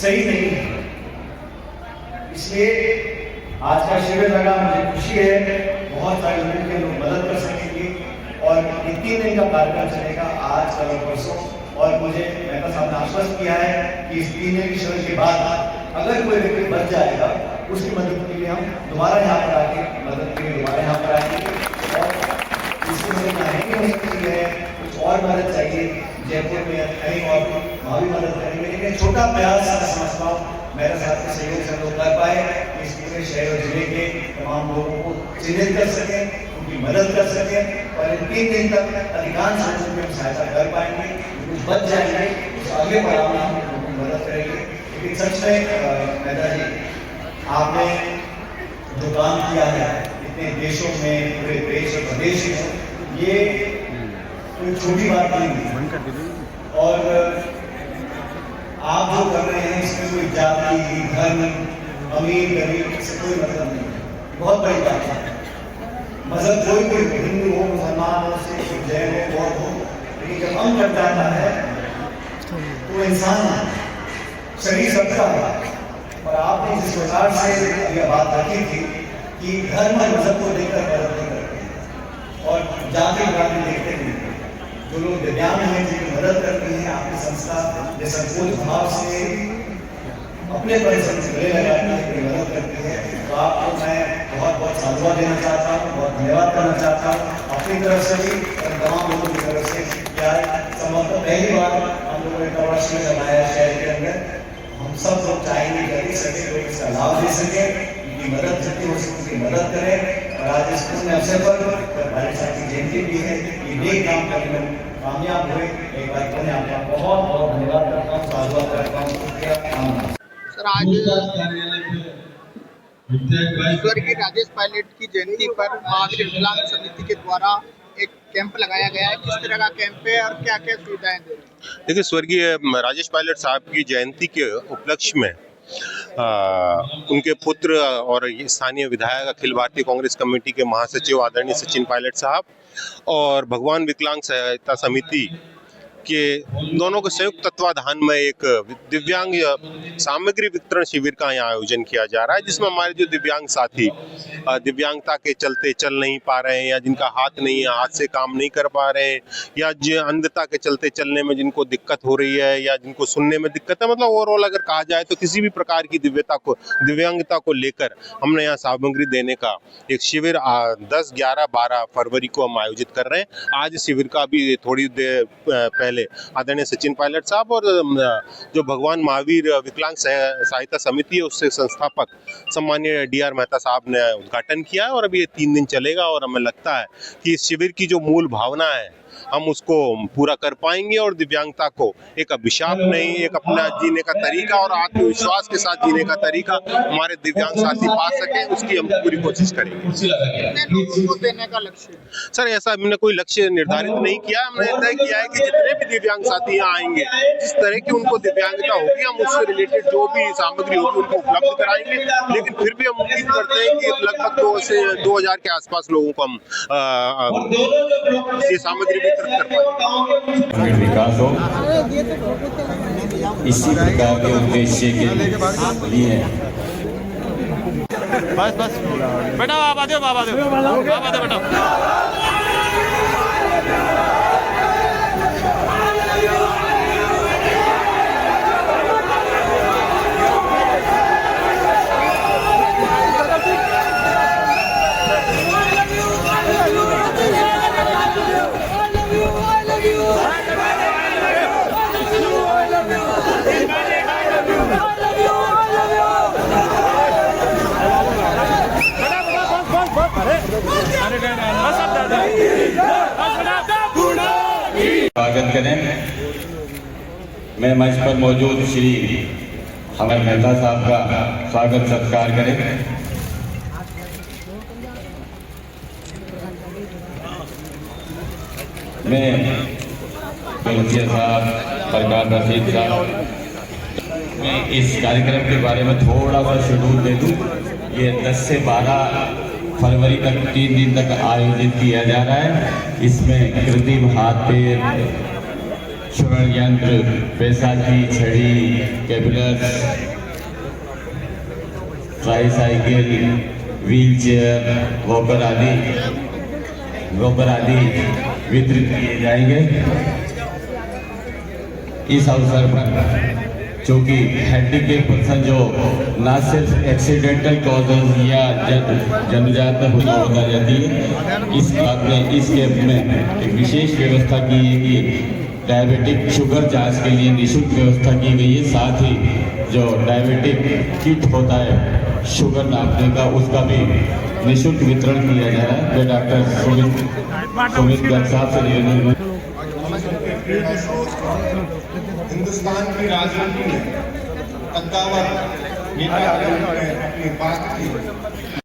सही नहीं है। इसलिए आज का शिविर लगा, मुझे खुशी है, बहुत सारे लोगों के लोग मदद कर सकेंगे और ये 3 दिन का कार्यक्रम चलेगा, आज कल और परसों। और मुझे मेहता साहब ने आश्वस्त किया है कि इस 3 दिन के शिविर के बाद अगर कोई व्यक्ति बच जाएगा उसकी मदद के लिए हम दोबारा यहाँ पर आके मदद के लिए दोबारा यहाँ पर आएंगे। और इसकी मदद नहीं हो सकती है, कुछ और मदद चाहिए जयपुर में कहीं और वहाँ भी मदद करेंगे, लेकिन छोटा प्रयास समझता हूँ मेरे साथ के सहयोग से लोग कर पाए इस पूरे शहर और जिले के तमाम लोगों को चिन्हित कर सकें, उनकी मदद कर सकें और इन 3 दिन तक अधिकांश लोगों की हम सहायता कर पाएंगे। कुछ बच जाएंगे तो आगे बढ़ाने हम लोगों की मदद करेंगे। लेकिन सच में मेहता जी, आपने जो काम किया है इतने देशों में, पूरे देश और प्रदेश में, ये कोई छोटी बात नहीं है। और आप जो कर रहे हैं इसमें कोई जाति, धर्म, अमीर गरीब से कोई मतलब नहीं है, बहुत बड़ी बात है। मजहब कोई कोई हिंदू हो, मुसलमान हो, सिख हो, जैन हो, बौद्ध हो, लेकिन जब हम कर जाता है तो इंसान शरीर सबका है। और आपने जिस प्रकार से यह बात रखी थी कि धर्म और मजहब को देखकर मदद नहीं करते और जाति पाति देखते नहीं, जो लोग दिव्यांग हैं जिनकी मदद करती हैं, आपकी संस्था निसंकोच भाव से अपने परिश्रम से गले लगाती है, मदद करती है। तो आपको मैं बहुत बहुत साधुवाद देना चाहता हूँ, बहुत धन्यवाद करना चाहता हूँ अपनी तरफ से भी और तमाम लोगों की तरफ से। क्या संभवतः पहली बार हम लोगों ने कवच में लगाया शहर के अंदर। हम सब लोग चाहेंगे कि अधिक से अधिक लोग इसका लाभ ले सकें, उनकी मदद जितनी हो सके उनकी मदद करें। और आज इस पूर्ण अवसर पर भाई साहब की जयंती भी है, ये नेक काम करने में कामयाब हुए। एक बार मैंने आपका बहुत बहुत धन्यवाद करता हूँ, साधुवाद करता हूँ। शुक्रिया। सर, आज स्वर्गीय राजेश पायलट की जयंती पर महावीर विकलांग समिति के द्वारा एक कैंप लगाया गया है। किस तरह का कैंप है और क्या क्या सुविधाएं दे रहे हैं? देखिए, स्वर्गीय राजेश पायलट साहब की जयंती के उपलक्ष्य में उनके पुत्र और स्थानीय विधायक अखिल भारतीय कांग्रेस कमेटी के महासचिव आदरणीय सचिन पायलट साहब और भगवान विकलांग सहायता समिति के दोनों के संयुक्त तत्वाधान में एक दिव्यांग सामग्री वितरण शिविर का यहाँ आयोजन किया जा रहा है, जिसमें हमारे जो दिव्यांग साथी दिव्यांगता के चलते चल नहीं पा रहे हैं या जिनका हाथ नहीं है, हाथ से काम नहीं कर पा रहे हैं, या जो अंधता के चलते चलने में जिनको दिक्कत हो रही है या जिनको सुनने में दिक्कत है, मतलब ओवरऑल अगर कहा जाए तो किसी भी प्रकार की दिव्यांगता को लेकर हमने यहाँ सामग्री देने का एक शिविर 10, 11, 12 फरवरी को हम आयोजित कर रहे हैं। आज शिविर का भी थोड़ी देर पहले आदरणीय सचिन पायलट साहब और जो भगवान महावीर विकलांग सहायता समिति है उससे संस्थापक सम्मानीय DR मेहता साहब ने उद्घाटन किया है। और अभी ये 3 दिन चलेगा और हमें लगता है कि इस शिविर की जो मूल भावना है हम उसको पूरा कर पाएंगे और दिव्यांगता को एक अभिशाप नहीं, एक अपना जीने का तरीका और आत्मविश्वास के साथ जीने का तरीका हमारे दिव्यांग साथी पा सके, उसकी हम पूरी कोशिश करेंगे। कितने लोगों को देने का लक्ष्य? सर, ऐसा हमने कोई लक्ष्य निर्धारित नहीं किया। हमने तय किया है कि जितने भी दिव्यांग साथी यहाँ आएंगे, जिस तरह की उनको दिव्यांगता होगी, हम उससे रिलेटेड जो भी सामग्री होगी उनको उपलब्ध कराएंगे। लेकिन फिर भी हम उम्मीद करते हैं कि लगभग 2 से 2000 के आसपास लोगों को हम ये सामग्री विकास हो, इसी प्रकार के उद्देश्य के लिए बस बेटा बाबा दे बेटा। स्वागत करें। मैं मंच पर मौजूद श्री हमारे मेहता साहब का स्वागत सत्कार करें। मैं मुखिया साहब, प्रकाश रशीद साहब, मैं इस कार्यक्रम के बारे में थोड़ा सा शेड्यूल दे दूं। ये 10 से 12 फरवरी तक 3 दिन तक आयोजित किया जा रहा है। इसमें कृत्रिम हाथ पैर स्वर्ण यंत्र, बैसाखी, छड़ी, कैबुलस, ट्राईसाइकिल, व्हील चेयर, वॉकर आदि वितरित किए जाएंगे। इस अवसर पर चूँकि हैंडीकेप पर्सन जो न सिर्फ एक्सीडेंटल कॉजेज या जन्मजात होता जाती है, इस बात में इस कैंप में एक विशेष व्यवस्था की है कि डायबिटिक शुगर जांच के लिए निःशुल्क व्यवस्था की गई है। साथ ही जो डायबिटिक किट होता है शुगर नापने का, उसका भी निःशुल्क वितरण किया जा रहा है। मैं डॉक्टर सुमित गर्ग साहब से हिंदुस्तान की राजनीति में कद्दावर नेता के रूप में अपनी बात की,